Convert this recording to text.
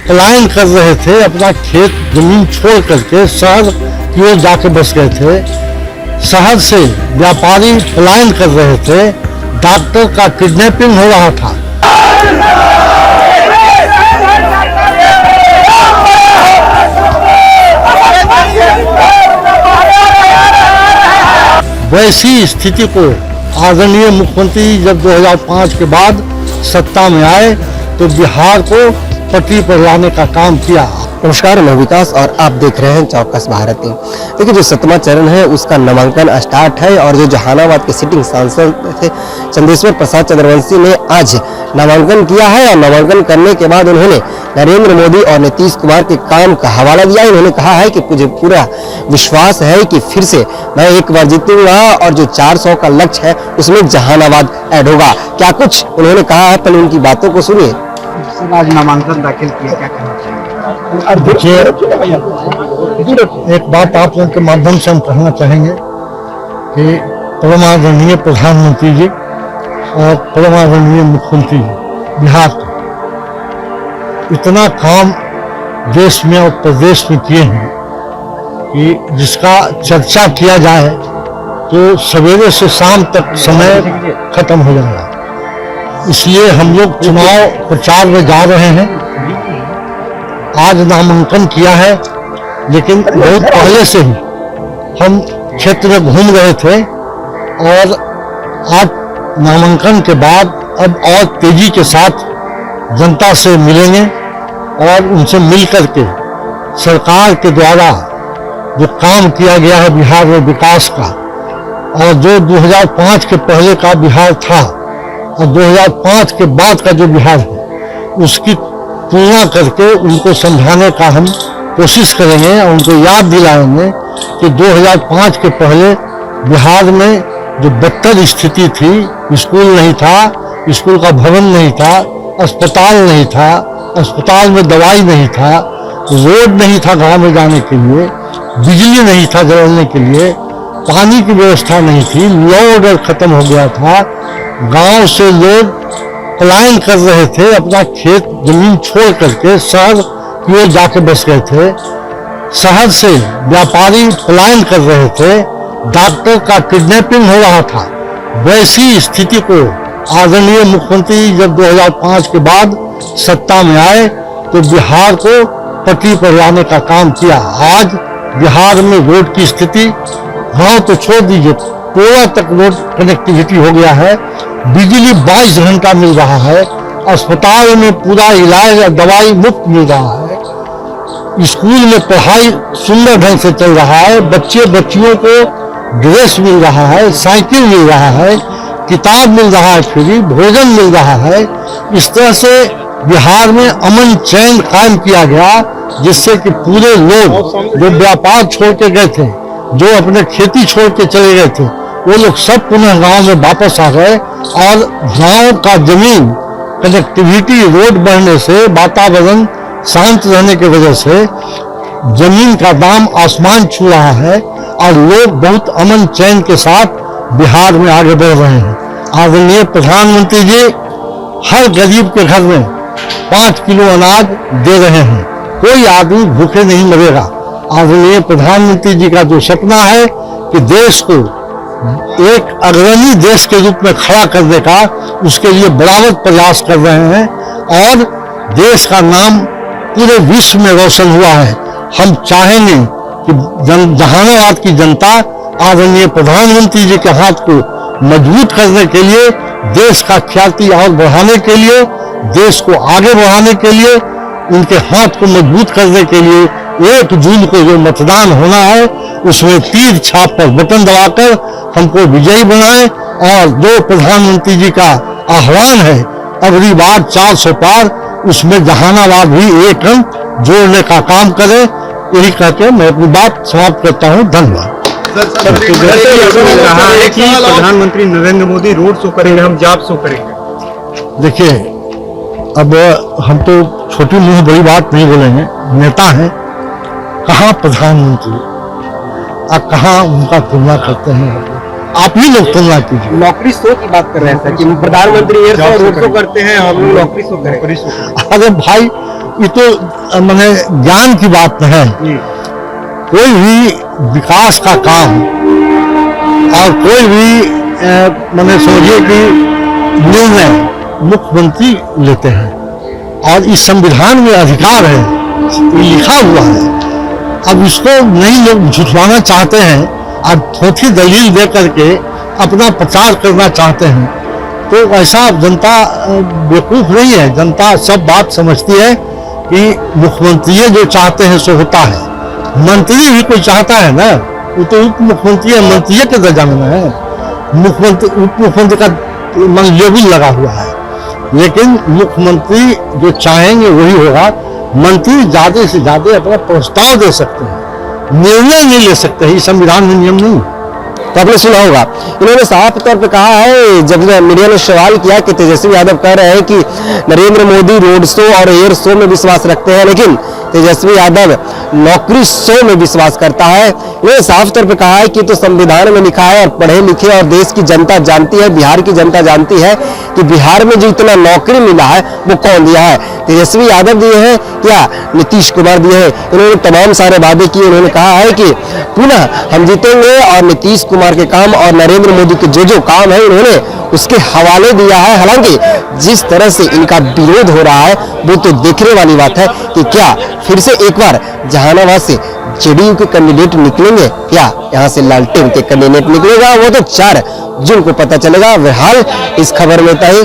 पलायन कर रहे थे, अपना खेत जमीन छोड़ करके शहर की ओर जाके बस गए थे। शहर से व्यापारी पलायन कर रहे थे, डॉक्टर का किडनैपिंग हो रहा था। वैसी स्थिति को आदरणीय मुख्यमंत्री जब 2005 के बाद सत्ता में आए तो बिहार को पटरी पर लाने का काम किया। नमस्कार, मैं विकास और आप देख रहे हैं चौकस भारत। देखिए, जो 7वां चरण है उसका नामांकन स्टार्ट है और जो जहानाबाद के सिटिंग सांसद थे चंदेश्वर प्रसाद चंद्रवंशी ने आज नामांकन किया है और नामांकन करने के बाद उन्होंने नरेंद्र मोदी और नीतीश कुमार के काम का हवाला दिया। उन्होंने कहा है कि मुझे पूरा विश्वास है कि फिर से मैं एक बार जीतूंगा और जो 400 का लक्ष्य है उसमें जहानाबाद ऐड होगा। क्या कुछ उन्होंने कहा है, पहले उनकी बातों को सुनिए। आज नामांकन दाखिल किया, क्या कहना चाहिए? देखिए, एक बात आप लोगों के माध्यम से हम कहना चाहेंगे कि परम आदरणीय प्रधानमंत्री जी और परम आदरणीय मुख्यमंत्री जी बिहार के इतना काम देश में और प्रदेश में किए हैं कि जिसका चर्चा किया जाए तो सवेरे से शाम तक समय खत्म हो जाएगा। इसलिए हम लोग चुनाव प्रचार में जा रहे हैं। आज नामांकन किया है, लेकिन बहुत पहले से ही हम क्षेत्र में घूम रहे थे और आज नामांकन के बाद अब और तेजी के साथ जनता से मिलेंगे और उनसे मिल करके सरकार के द्वारा जो काम किया गया है बिहार में विकास का, और जो 2005 के पहले का बिहार था और 2005 के बाद का जो बिहार है उसकी तुलना करके उनको समझाने का हम कोशिश करेंगे और उनको याद दिलाएंगे कि 2005 के पहले बिहार में जो बदतर स्थिति थी, स्कूल नहीं था, स्कूल का भवन नहीं था, अस्पताल नहीं था, अस्पताल में दवाई नहीं था, रोड नहीं था गांव में जाने के लिए, बिजली नहीं था जलाने के लिए, पानी की व्यवस्था नहीं थी, लॉ ऑर्डर खत्म हो गया था। गांव से लोग पलायन कर रहे थे, अपना खेत जमीन छोड़ करके शहर की ओर जाके बस गए थे। शहर से व्यापारी पलायन कर रहे थे, डॉक्टर का किडनैपिंग हो रहा था। वैसी स्थिति को आदरणीय मुख्यमंत्री जब 2005 के बाद सत्ता में आए तो बिहार को पटरी पर लाने का काम किया। आज बिहार में रोड की स्थिति, गांव तो छोड़ दीजिए, पूरा तक रोड कनेक्टिविटी हो गया है, बिजली 22 घंटा मिल रहा है, अस्पताल में पूरा इलाज और दवाई मुफ्त मिल रहा है, स्कूल में पढ़ाई सुंदर ढंग से चल रहा है, बच्चियों को ड्रेस मिल रहा है, साइकिल मिल रहा है, किताब मिल रहा है, फ्री भोजन मिल रहा है। इस तरह से बिहार में अमन चैन कायम किया गया, जिससे कि पूरे लोग जो व्यापार छोड़ के गए थे, जो अपने खेती छोड़ के चले गए थे, वो लोग सब पुनः गांव में वापस आ गए और गांव का जमीन कनेक्टिविटी रोड बढ़ने से, वातावरण शांत रहने की वजह से जमीन का दाम आसमान छू रहा है और लोग बहुत अमन चैन के साथ बिहार में आगे बढ़ रहे हैं। आदरणीय प्रधानमंत्री जी हर गरीब के घर में 5 किलो अनाज दे रहे हैं, कोई आदमी भूखे नहीं मरेगा। आदरणीय प्रधानमंत्री जी का जो सपना है कि देश को एक अग्रणी देश के रूप में खड़ा करने का, उसके लिए बराबर प्रयास कर रहे हैं और देश का नाम पूरे विश्व में रोशन हुआ है। हम चाहेंगे कि जहानाबाद की जनता आदरणीय प्रधानमंत्री जी के हाथ को मजबूत करने के लिए, देश का ख्याति और बढ़ाने के लिए, देश को आगे बढ़ाने के लिए, उनके हाथ को मजबूत करने के लिए 1 जून को जो मतदान होना है उसमें तीर छाप पर बटन दबाकर हमको विजयी बनाए। और जो प्रधानमंत्री जी का आह्वान है अगली बार 400 पार, उसमें जहानाबाद भी 1 अंक जोड़ने का काम करे। यही कहकर मैं अपनी बात समाप्त करता हूँ। धन्यवाद। कहा है कि प्रधानमंत्री नरेंद्र मोदी रोड शो करेंगे, हम जाप शो करेंगे। देखिए, अब हम तो छोटी मुंह बड़ी बात नहीं बोलेंगे, नेता हैं, कहाँ प्रधानमंत्री और कहाँ उनका तुलना करते हैं। आप ही लोग तुलना कीजिए। नौकरी शो की बात कर रहे हैं सर कि प्रधानमंत्री एयर शो रोड शो करते हैं, हम लोग नौकरी शो करें। नौकरी शो करेंगे। अरे भाई, ये तो मैंने ज्ञान की बात है। जी। कोई भी विकास का काम और कोई भी मैंने समझिए कि निर्णय मुख्यमंत्री लेते हैं, और इस संविधान में अधिकार है, ये लिखा हुआ है। अब इसको नहीं लोग झुठलाना चाहते हैं और थोथी दलील दे करके अपना प्रचार करना चाहते हैं, तो ऐसा जनता बेवकूफ नहीं है। जनता सब बात समझती है कि मुख्यमंत्री जो चाहते हैं सो होता है। मंत्री भी कोई चाहता है ना, वो तो उप मुख्यमंत्री है, मंत्री के दर्जा में है। मुख्यमंत्री उप मुख्यमंत्री का मन लेबल लगा हुआ है, लेकिन मुख्यमंत्री जो चाहेंगे वही होगा। मंत्री ज्यादा से ज्यादा अपना प्रस्ताव दे सकते हैं, निर्णय नहीं ले सकते। ये संविधान में नियम नहीं। तो आपने सुना होगा, इन्होंने साफ तौर पे कहा है, जब मीडिया ने सवाल किया कि तेजस्वी यादव कह रहे हैं कि नरेंद्र मोदी रोड शो और एयर शो में विश्वास रखते हैं, लेकिन तेजस्वी यादव नौकरी शो में विश्वास करता है। इन्होंने साफ तौर पे कहा है कि तो संविधान में लिखा है और पढ़े लिखे और देश की जनता जानती है, बिहार की जनता जानती है कि बिहार में जो इतना नौकरी मिला है वो कौन दिया है। तेजस्वी यादव दिए हैं क्या नीतीश कुमार दिए हैं। इन्होंने तमाम सारे वादे किए। उन्होंने कहा है कि पुनः हम जीतेंगे और नीतीश कुमार के काम और नरेंद्र मोदी के जो काम है उन्होंने उसके हवाले दिया है। हालांकि जिस तरह से इनका विरोध हो रहा है वो तो देखने वाली बात है कि क्या फिर से एक बार जहानाबाद से जेडीयू के कैंडिडेट निकलेंगे या यहाँ से लालटेन के कैंडिडेट निकलेगा, वो तो 4 जून को पता चलेगा। फिलहाल इस खबर में इतना ही।